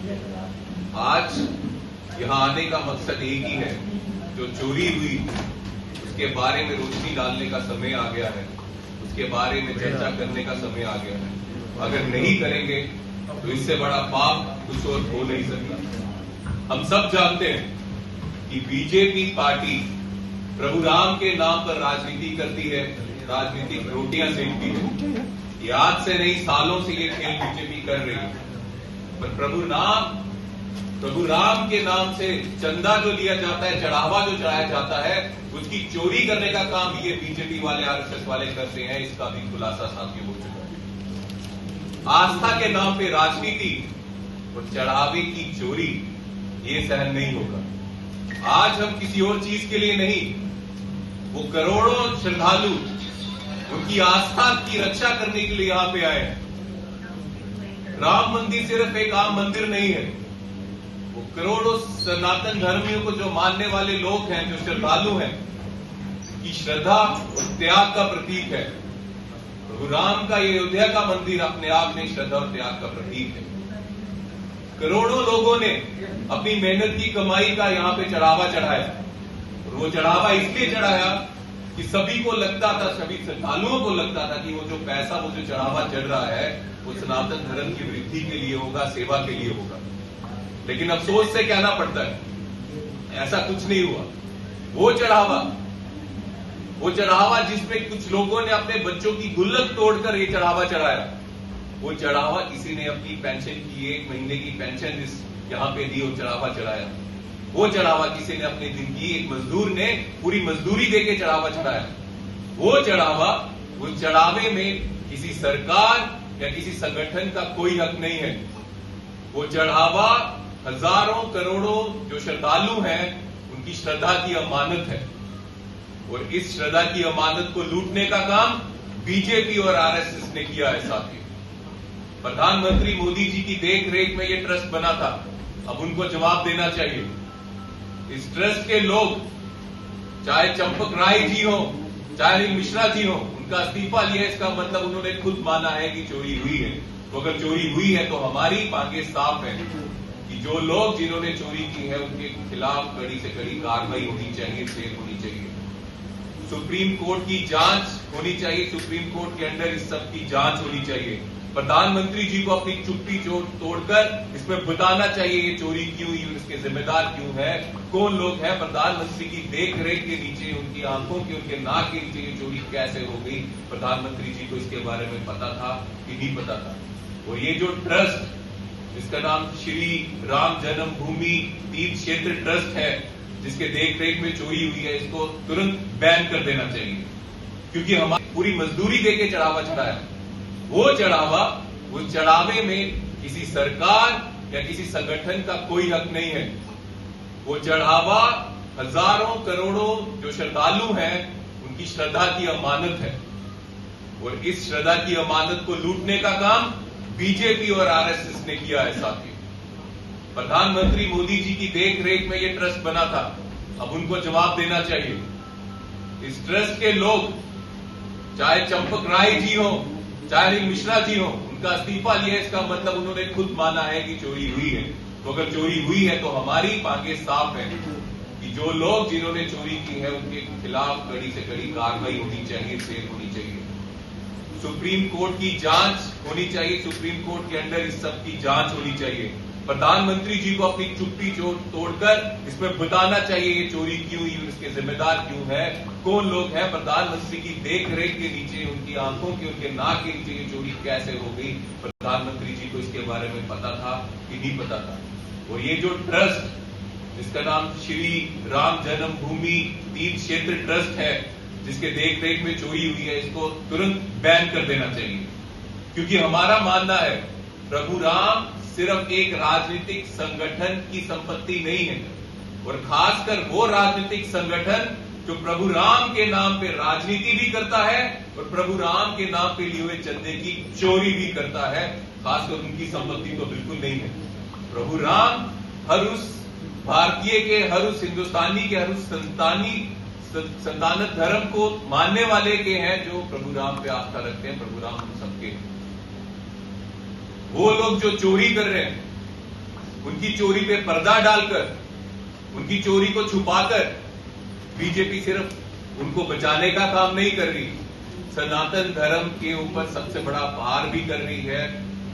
आज यहाँ आने का मकसद एक ही है, जो चोरी हुई उसके बारे में रोशनी डालने का समय आ गया है, उसके बारे में चर्चा करने का समय आ गया है। अगर नहीं करेंगे तो इससे बड़ा पाप कुछ और हो नहीं सकता। हम सब जानते हैं कि बीजेपी पार्टी प्रभु राम के नाम पर राजनीति करती है, राजनीतिक रोटियां सेकती है। ये आज से नहीं, सालों से ये खेल बीजेपी कर रही है। पर प्रभु राम के नाम से चंदा जो लिया जाता है, चढ़ावा जो चढ़ाया जाता है, उसकी चोरी करने का काम ये बीजेपी वाले, आरएसएस वाले करते हैं। इसका भी खुलासा साथियों हो चुका है। आस्था के नाम पे राजनीति और चढ़ावे की चोरी, ये सहन नहीं होगा। आज हम किसी और चीज के लिए नहीं, वो करोड़ों श्रद्धालु उनकी आस्था की रक्षा करने के लिए यहां पे आए हैं। राम मंदिर सिर्फ एक आम मंदिर नहीं है, वो करोड़ों सनातन धर्मियों को जो मानने वाले लोग हैं, जो श्रद्धालु हैं, की श्रद्धा और त्याग का प्रतीक है। प्रभु राम का ये अयोध्या का मंदिर अपने आप में श्रद्धा और त्याग का प्रतीक है। करोड़ों लोगों ने अपनी मेहनत की कमाई का यहां पे चढ़ावा चढ़ाया, और वो चढ़ावा इसलिए चढ़ाया कि सभी को लगता था, सभी श्रद्धालुओं को लगता था कि वो जो पैसा, वो जो चढ़ावा चढ़ रहा है, वो सनातन धर्म की वृद्धि के लिए होगा, सेवा के लिए होगा। लेकिन अफसोस से कहना पड़ता है, ऐसा कुछ नहीं हुआ। वो चढ़ावा जिसमें कुछ लोगों ने अपने बच्चों की गुल्लक तोड़कर ये चढ़ावा चढ़ाया, वो चढ़ावा किसी ने अपनी पेंशन की, 1 महीने की पेंशन यहां पे दी और चढ़ावा चढ़ाया। वो चढ़ावा किसी ने अपने दिन की, एक मजदूर ने पूरी मजदूरी देके चढ़ावा चढ़ाया। वो चढ़ावे में किसी सरकार या किसी संगठन का कोई हक नहीं है। वो चढ़ावा हजारों करोड़ों जो श्रद्धालु हैं, उनकी श्रद्धा की अमानत है, और इस श्रद्धा की अमानत को लूटने का काम बीजेपी और आरएसएस ने किया है। साथियों, प्रधानमंत्री मोदी जी की देखरेख में ये ट्रस्ट बना था, अब उनको जवाब देना चाहिए। इस ट्रस्ट के लोग, चाहे चंपक राय जी हो, चाहे मिश्रा जी हो, उनका इस्तीफा लिया, इसका मतलब उन्होंने खुद माना है कि चोरी हुई है। तो अगर चोरी हुई है तो हमारी मांगे साफ है कि जो लोग जिन्होंने चोरी की है, उनके खिलाफ कड़ी से कड़ी कार्रवाई होनी चाहिए, सेल होनी चाहिए। सुप्रीम कोर्ट की जांच होनी चाहिए, सुप्रीम कोर्ट के अंदर इस सब की जांच होनी चाहिए। प्रधानमंत्री जी को अपनी चुप्पी तोड़कर इसमें बताना चाहिए ये चोरी क्यों हुई, इसके जिम्मेदार क्यों है, कौन लोग हैं। प्रधानमंत्री की देखरेख के नीचे, उनकी आंखों के, उनके नाक के नीचे ये चोरी कैसे हो गई, प्रधानमंत्री जी को इसके बारे में पता था कि नहीं पता था। और ये जो ट्रस्ट, जिसका नाम श्री राम जन्मभूमि तीर्थ क्षेत्र ट्रस्ट है, जिसके देखरेख में चोरी हुई है, इसको तुरंत बैन कर देना चाहिए, क्योंकि हमारी पूरी मजदूरी देके चढ़ावा चढ़ाया। वो चढ़ावे में किसी सरकार या किसी संगठन का कोई हक नहीं है। वो चढ़ावा हजारों करोड़ों जो श्रद्धालु हैं, उनकी श्रद्धा की अमानत है, और इस श्रद्धा की अमानत को लूटने का काम बीजेपी और आरएसएस ने किया है। साथियों, प्रधानमंत्री मोदी जी की देखरेख में ये ट्रस्ट बना था, अब उनको जवाब देना चाहिए। इस ट्रस्ट के लोग, चाहे चंपक राय जी हो, चाहे मिश्रा जी हो, उनका इस्तीफा लिया, इसका मतलब उन्होंने खुद माना है कि चोरी हुई है। तो अगर चोरी हुई है तो हमारी मांगे साफ है कि जो लोग जिन्होंने चोरी की है, उनके खिलाफ कड़ी से कड़ी कार्रवाई होनी चाहिए, सेल होनी चाहिए। सुप्रीम कोर्ट की जांच होनी चाहिए, सुप्रीम कोर्ट के अंदर इस सब की जांच होनी चाहिए। प्रधानमंत्री जी को अपनी चुप्पी तोड़कर इसमें बताना चाहिए ये चोरी क्यों हुई, इसके जिम्मेदार क्यों है, कौन लोग हैं। प्रधानमंत्री की देखरेख के नीचे, उनकी आंखों के, उनके नाक के नीचे ये चोरी कैसे हो गई, प्रधानमंत्री जी को इसके बारे में पता था कि नहीं पता था। और ये जो ट्रस्ट, जिसका नाम श्री राम जन्मभूमि तीर्थ क्षेत्र ट्रस्ट है, जिसके देखरेख में चोरी हुई है, इसको तुरंत बैन कर देना चाहिए, क्योंकि हमारा मानना है प्रभु राम सिर्फ एक राजनीतिक संगठन की संपत्ति नहीं है, और खासकर वो राजनीतिक संगठन जो प्रभु राम के नाम पे राजनीति भी करता है और प्रभु राम के नाम पे लिए हुए चंदे की चोरी भी करता है, खासकर उनकी संपत्ति तो बिल्कुल नहीं है। प्रभु राम हर उस भारतीय के, हर उस हिंदुस्तानी के, हर उस संतानत धर्म को मानने वाले के हैं जो प्रभु राम पे आस्था रखते हैं। प्रभु राम हम सबके, वो लोग जो चोरी कर रहे हैं, उनकी चोरी पे पर्दा डालकर, उनकी चोरी को छुपाकर बीजेपी सिर्फ उनको बचाने का काम नहीं कर रही, सनातन धर्म के ऊपर सबसे बड़ा भार भी कर रही है,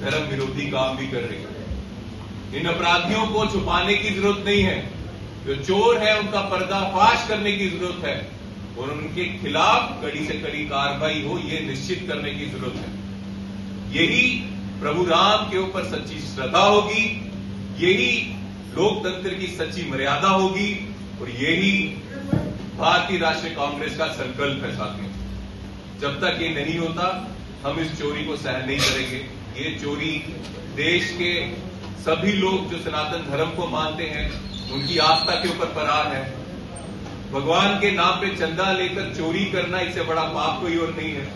धर्म विरोधी काम भी कर रही है। इन अपराधियों को छुपाने की जरूरत नहीं है, जो चोर है उनका पर्दाफाश करने की जरूरत है और उनके खिलाफ कड़ी से कड़ी कार्रवाई हो, यह निश्चित करने की जरूरत है। यही प्रभु राम के ऊपर सच्ची श्रद्धा होगी, यही लोकतंत्र की सच्ची मर्यादा होगी और यही भारतीय राष्ट्रीय कांग्रेस का संकल्प है। साथियों, जब तक ये नहीं होता हम इस चोरी को सहन नहीं करेंगे। ये चोरी देश के सभी लोग जो सनातन धर्म को मानते हैं उनकी आस्था के ऊपर प्रहार है। भगवान के नाम पे चंदा लेकर चोरी करना, इससे बड़ा पाप कोई और नहीं है।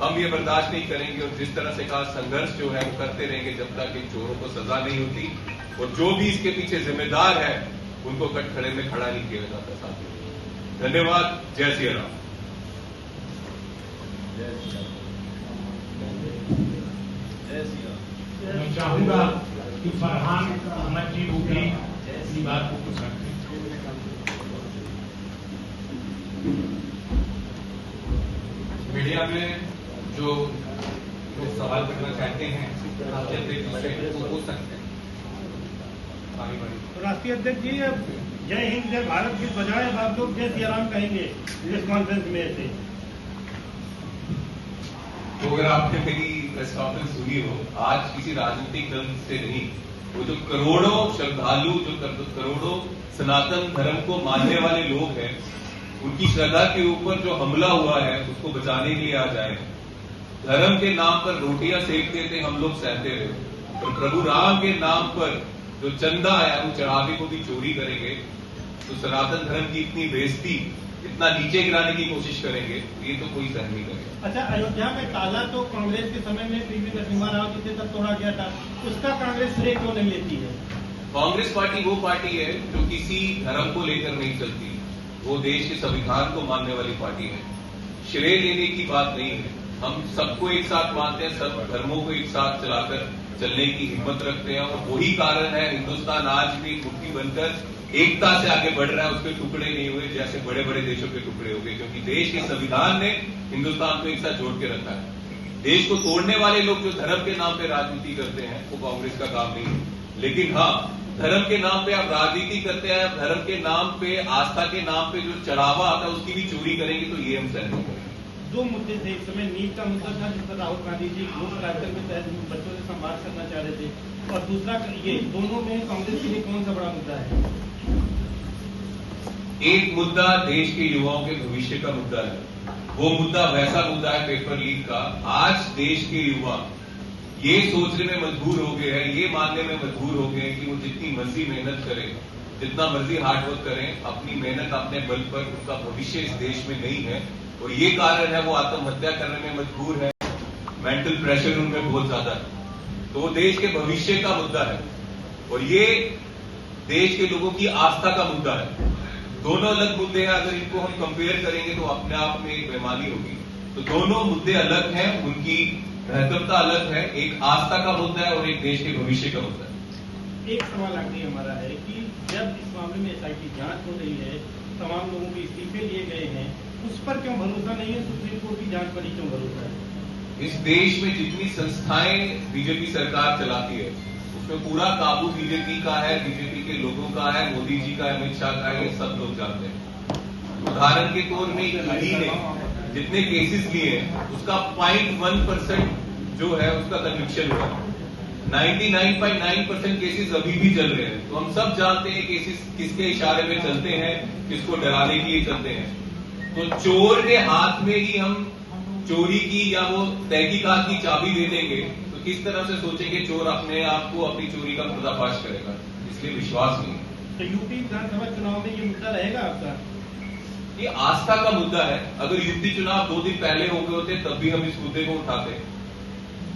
हम ये बर्दाश्त नहीं करेंगे और जिस तरह से कहा संघर्ष जो है वो करते रहेंगे जब तक इन चोरों को सजा नहीं होती और जो भी इसके पीछे जिम्मेदार है उनको कटखड़े में खड़ा नहीं किया जाता। साथियों, धन्यवाद। जय श्री राम। मैं चाहूंगा कि फरहान अहमद जी को भी इसी बात को कुछ रखें। मीडिया में जो लोग सवाल करना चाहते हैं राष्ट्रीय अध्यक्ष वो पूछ सकते हैं। राष्ट्रीय अध्यक्ष जी, अब जय हिंद जय भारत की बजाय अब आप लोग जय सिया राम कहेंगे प्रेस कॉन्फ्रेंस में से। तो अगर आपने मेरी प्रेस कॉन्फ्रेंस सुनी हो, आज किसी राजनीतिक दल से नहीं, वो जो करोड़ों श्रद्धालु, जो करोड़ों सनातन धर्म को मानने वाले लोग हैं, उनकी श्रद्धा के ऊपर जो हमला हुआ है उसको बचाने के लिए आ जाए। धर्म के नाम पर रोटियां सेकते थे, हम लोग सहते रहे, और प्रभु राम के नाम पर जो चंदा है वो चढ़ावे को भी चोरी करेंगे तो सनातन धर्म की इतनी बेइज्जती, इतना नीचे गिराने की कोशिश करेंगे, ये तो कोई सहन नहीं करेगा। अच्छा, अयोध्या में ताला तो कांग्रेस के समय में पीवी नरसिम्हा राव जी थे तब तोड़ा गया था, उसका कांग्रेस श्रेय क्यों नहीं लेती है? कांग्रेस पार्टी वो पार्टी है जो किसी धर्म को लेकर नहीं चलती, वो देश के संविधान को मानने वाली पार्टी है। श्रेय लेने की बात नहीं है, हम सबको एक साथ मानते हैं, सब धर्मों को एक साथ चलाकर चलने की हिम्मत रखते हैं और वही कारण है हिंदुस्तान आज भी मुट्ठी बनकर एकता से आगे बढ़ रहा है। उसके टुकड़े नहीं हुए जैसे बड़े बड़े देशों के टुकड़े हो गए, क्योंकि देश के संविधान ने हिंदुस्तान को एक साथ जोड़ के रखा है। देश को तोड़ने वाले लोग जो धर्म के नाम पे राजनीति करते हैं वो कांग्रेस का काम नहीं है। लेकिन हाँ, धर्म के नाम पे आप राजनीति करते हैं, धर्म के नाम पे, आस्था के नाम पे जो चढ़ावा आता है उसकी भी चोरी करेंगे तो ये हम सहन नहीं करेंगे। दो मुद्दे थे, एक समय नीट का मुद्दा था जिस पर राहुल गांधी जी ग्लोबल कार्यक्रम के तहत बच्चों से संवाद करना चाह रहे थे, और दूसरा ये, दोनों में कांग्रेस के लिए कौन सा बड़ा मुद्दा है? एक मुद्दा देश के युवाओं के भविष्य का मुद्दा है। वो मुद्दा वैसा मुद्दा है पेपर लीक का। आज देश के युवा ये सोचने में मजबूर हो गए हैं, ये मानने में मजबूर हो गए हैं कि वो जितनी मर्जी मेहनत करें, जितना मर्जी हार्डवर्क करें, अपनी मेहनत अपने बल पर उनका भविष्य इस देश में नहीं है और ये कारण है वो आत्महत्या करने में मजबूर है। मेंटल प्रेशर उनमें बहुत ज्यादा है। तो वो देश के भविष्य का मुद्दा है और ये देश के लोगों की आस्था का मुद्दा है। दोनों अलग मुद्दे हैं, अगर इनको हम कंपेयर करेंगे तो अपने आप में एक बेईमानी होगी। तो दोनों मुद्दे अलग हैं, उनकी महत्वता अलग है। एक आस्था का मुद्दा है और एक देश के भविष्य का मुद्दा है। एक सवाल आखिरी हमारा है कि जब इस मामले में एसआईटी जांच हो रही है, तमाम लोगों के इस्तीफे लिए गए हैं, उस पर क्यों भरोसा नहीं है? सुप्रीम कोर्ट की जांच पर ही क्यों भरोसा है? इस देश में जितनी संस्थाएं बीजेपी सरकार चलाती है उसमें पूरा काबू बीजेपी का है, बीजेपी के लोगों का है, मोदी जी का, अमित शाह का है, ये सब लोग जानते हैं। उदाहरण के तौर में ईडी ने जितने केसेस लिए हैं उसका 0.1% जो है उसका कन्विक्शन हुआ है। 99.9% केसेस अभी भी चल रहे हैं। तो हम सब जानते हैं केसेस किसके इशारे में चलते हैं, किसको डराने के लिए चलते हैं। तो चोर के हाथ में ही हम चोरी की या वो तहकीकात की चाबी दे देंगे तो किस तरह से सोचेंगे चोर अपने आप को अपनी चोरी का पर्दाफाश करेगा? इसलिए विश्वास नहीं। तो यूपी विधानसभा चुनाव में ये मुद्दा रहेगा आपका? ये आस्था का मुद्दा है। अगर यूपी चुनाव 2 दिन पहले हो गए होते तब भी हम इस मुद्दे को उठाते।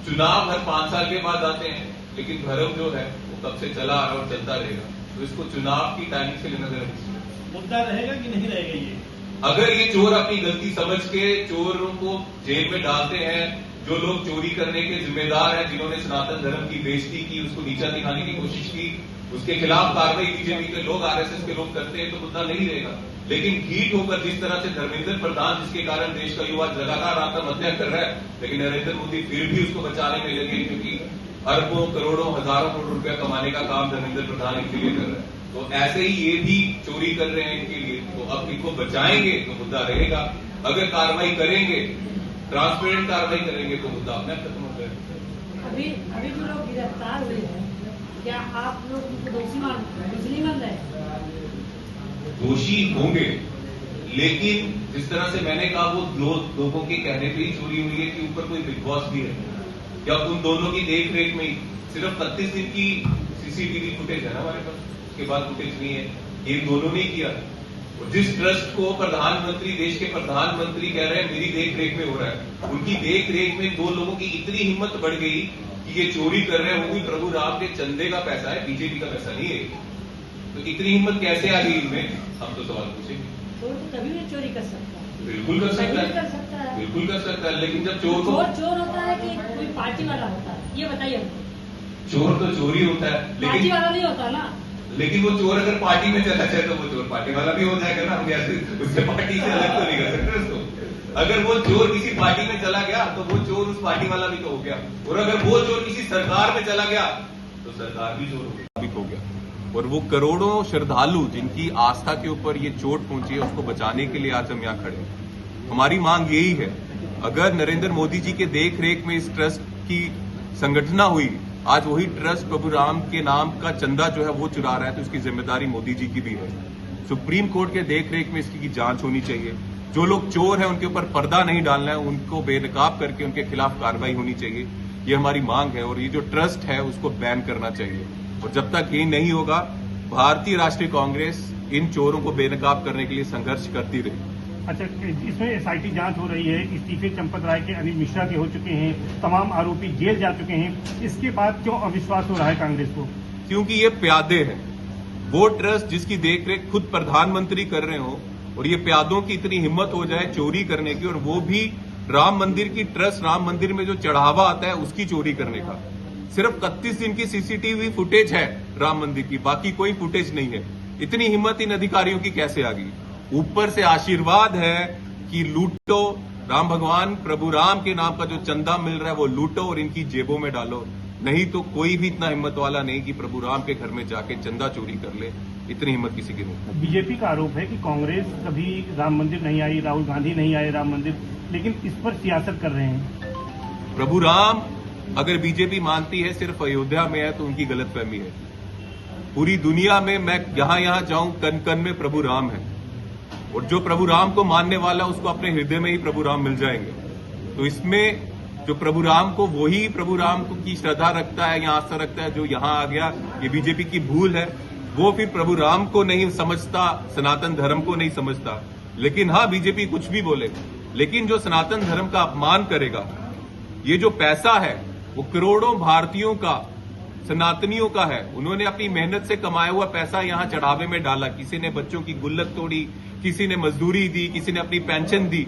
चुनाव हर 5 साल के बाद आते हैं, लेकिन धर्म जो है वो कब से चला आ रहा और चलता रहेगा। तो इसको चुनाव की टाइमिंग से लेना देना मुद्दा रहेगा कि नहीं रहेगा? ये अगर ये चोर अपनी गलती समझ के चोरों को जेल में डालते हैं, जो लोग चोरी करने के जिम्मेदार हैं, जिन्होंने सनातन धर्म की बेइज्जती की, उसको नीचा दिखाने की कोशिश की, उसके खिलाफ कार्रवाई बीजेपी के लोग, आरएसएस के लोग करते हैं तो मुद्दा नहीं रहेगा। लेकिन हीट होकर जिस तरह से धर्मेंद्र प्रधान, जिसके कारण देश का युवा लगातार आत्महत्या कर रहा है, लेकिन नरेंद्र मोदी फिर भी उसको बचाने में लगे, क्योंकि अरबों करोड़ों हजारों करोड़ रुपया कमाने का काम धर्मेंद्र प्रधान इनके लिए कर रहा है। तो ऐसे ही ये भी चोरी कर रहे हैं इनके लिए, तो अब इनको बचाएंगे तो मुद्दा रहेगा। अगर कार्रवाई करेंगे, ट्रांसपेरेंट कार्रवाई करेंगे तो मुद्दा अपने खत्म हो जाएगा। अभी जो लोग गिरफ्तार हुए हैं, क्या आप लोग उनको दोषी मान रहे हैं? दोषी होंगे, लेकिन जिस तरह से मैंने कहा, वो लोगों के कहने पे ही चोरी हुई है कि ऊपर कोई बिग बॉस भी है, या उन दोनों की देख रेख में ही सिर्फ 31 दिन की सीसीटीवी फुटेज है ना हमारे पास, उसके बाद फुटेज नहीं है। ये दोनों ने किया। और जिस ट्रस्ट को प्रधानमंत्री, देश के प्रधानमंत्री कह रहे हैं मेरी देख रेख में हो रहा है, उनकी देख रेख में दो लोगों की इतनी हिम्मत बढ़ गई कि ये चोरी कर रहे हैं, वो भी प्रभु राम के चंदे का पैसा है, बीजेपी का पैसा नहीं है। तो इतनी हिम्मत कैसे आ गई इनमें, हम तो सवाल पूछेंगे। तो तभी भी चोरी कर सकता है। बिल्कुल कर सकता है, बिल्कुल कर सकता है, लेकिन जब चोर को चोर होता है कि कोई पार्टी वाला होता है, ये बताइए हमको। चोर तो चोरी होता है, पार्टी वाला नहीं होता ना। लेकिन वो चोर अगर पार्टी में चला जाए तो वो चोर पार्टी वाला भी हो जाएगा ना। हम ऐसे उससे पार्टी से अलग तो नहीं कर सकते उसको। अगर वो चोर किसी पार्टी में चला गया तो वो चोर उस पार्टी वाला भी तो हो गया, और अगर वो चोर किसी सरकार में चला गया तो सरकार भी चोर हो गया। और वो करोड़ों श्रद्धालु जिनकी आस्था के ऊपर ये चोट पहुंची है, उसको बचाने के लिए आज हम यहाँ खड़े हैं। हमारी मांग यही है, अगर नरेंद्र मोदी जी के देख रेख में इस ट्रस्ट की संगठना हुई, आज वही ट्रस्ट प्रभु राम के नाम का चंदा जो है वो चुरा रहा है, तो इसकी जिम्मेदारी मोदी जी की भी है। सुप्रीम कोर्ट के देख रेख में इसकी जांच होनी चाहिए। जो लोग चोर हैं उनके ऊपर पर्दा नहीं डालना है, उनको बेनकाब करके उनके खिलाफ कार्रवाई होनी चाहिए। ये हमारी मांग है। और ये जो ट्रस्ट है उसको बैन करना चाहिए। और जब तक ये नहीं होगा, भारतीय राष्ट्रीय कांग्रेस इन चोरों को बेनकाब करने के लिए संघर्ष करती रही। अच्छा, इसमें एसआईटी जांच हो रही है, इस्तीफे चंपत राय के, अनिल मिश्रा के हो चुके हैं, तमाम आरोपी जेल जा चुके हैं, इसके बाद क्यों अविश्वास हो रहा है कांग्रेस को? क्योंकि ये प्यादे हैं। वो ट्रस्ट जिसकी देखरेख खुद प्रधानमंत्री कर रहे हो, और ये प्यादों की इतनी हिम्मत हो जाए चोरी करने की, और वो भी राम मंदिर की ट्रस्ट, राम मंदिर में जो चढ़ावा आता है उसकी चोरी करने का। सिर्फ 31 दिन की सीसीटीवी फुटेज है राम मंदिर की, बाकी कोई फुटेज नहीं है। इतनी हिम्मत इन अधिकारियों की कैसे आ गई? ऊपर से आशीर्वाद है कि लूटो, राम भगवान प्रभु राम के नाम का जो चंदा मिल रहा है वो लूटो और इनकी जेबों में डालो। नहीं तो कोई भी इतना हिम्मत वाला नहीं कि प्रभु राम के घर में जाके चंदा चोरी कर ले। इतनी हिम्मत किसी की नहीं। बीजेपी का आरोप है कि कांग्रेस कभी राम मंदिर नहीं आई, राहुल गांधी नहीं आए राम मंदिर, लेकिन इस पर सियासत कर रहे हैं। प्रभु राम अगर बीजेपी मानती है सिर्फ अयोध्या में है तो उनकी गलतफहमी है। पूरी दुनिया में मैं जहां जाऊं, कन कन में प्रभु राम है। और जो प्रभु राम को मानने वाला, उसको अपने हृदय में ही प्रभु राम मिल जाएंगे। तो इसमें जो प्रभु राम को, वही प्रभु राम की श्रद्धा रखता है या आस्था रखता है, जो यहां आ गया, ये बीजेपी की भूल है। वो फिर प्रभु राम को नहीं समझता, सनातन धर्म को नहीं समझता। लेकिन हाँ, बीजेपी कुछ भी बोले, लेकिन जो सनातन धर्म का अपमान करेगा, ये जो पैसा है वो करोड़ों भारतीयों का, सनातनियों का है। उन्होंने अपनी मेहनत से कमाया हुआ पैसा यहां चढ़ावे में डाला। किसी ने बच्चों की गुल्लक तोड़ी, किसी ने मजदूरी दी, किसी ने अपनी पेंशन दी।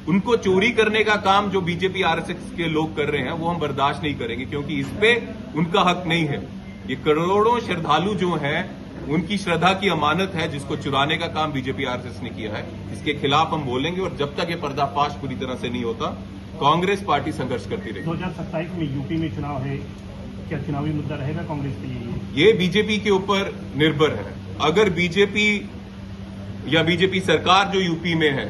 उनको चोरी करने का काम जो बीजेपी आरएसएस के लोग कर रहे हैं वो हम बर्दाश्त नहीं करेंगे, क्योंकि इस पे उनका हक नहीं है। ये करोड़ों श्रद्धालु जो हैं, उनकी श्रद्धा की अमानत है, जिसको चुराने का काम बीजेपी आरएसएस ने किया है। इसके खिलाफ हम बोलेंगे, और जब तक ये पर्दाफाश पूरी तरह से नहीं होता, कांग्रेस पार्टी संघर्ष करती रहेगी। 2027 में यूपी में चुनाव है, क्या चुनावी मुद्दा रहेगा कांग्रेस के लिए? ये बीजेपी के ऊपर निर्भर है। अगर बीजेपी या बीजेपी सरकार जो यूपी में है,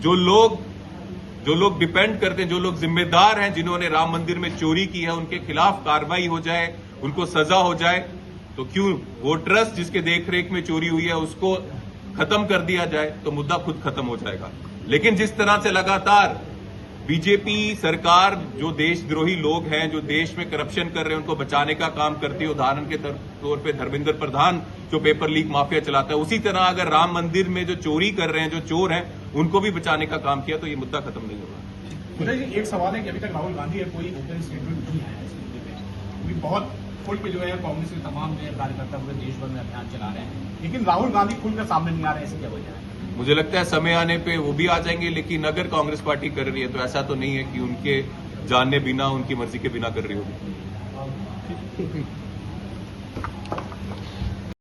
जो लोग डिपेंड करते हैं, जो लोग जिम्मेदार हैं, जिन्होंने राम मंदिर में चोरी की है, उनके खिलाफ कार्रवाई हो जाए, उनको सजा हो जाए, तो क्यों वो ट्रस्ट जिसके देखरेख में चोरी हुई है उसको खत्म कर दिया जाए, तो मुद्दा खुद खत्म हो जाएगा। लेकिन जिस तरह से लगातार बीजेपी सरकार, जो देशद्रोही लोग हैं, जो देश में करप्शन कर रहे हैं, उनको बचाने का काम करती है। उदाहरण के तौर पे धर्मेंद्र प्रधान जो पेपर लीक माफिया चलाता है, उसी तरह अगर राम मंदिर में जो चोरी कर रहे हैं, जो चोर हैं, उनको भी बचाने का काम किया, तो ये मुद्दा खत्म नहीं होगा। मुझे जी एक सवाल है कि अभी तक राहुल गांधी है कोई ओपन स्टेटमेंट नहीं आया इस मुद्दे पे। अभी बहुत खुल के जो है कांग्रेस के तमाम जो है कार्यकर्ता पूरे देश भर में अभियान चला रहे हैं, लेकिन राहुल गांधी खुलकर सामने नहीं आ रहे हैं, इसकी क्या वजह है? मुझे लगता है समय आने पे वो भी आ जाएंगे, लेकिन अगर कांग्रेस पार्टी कर रही है तो ऐसा तो नहीं है कि उनके जानने बिना, उनकी मर्जी के बिना कर रही होगी।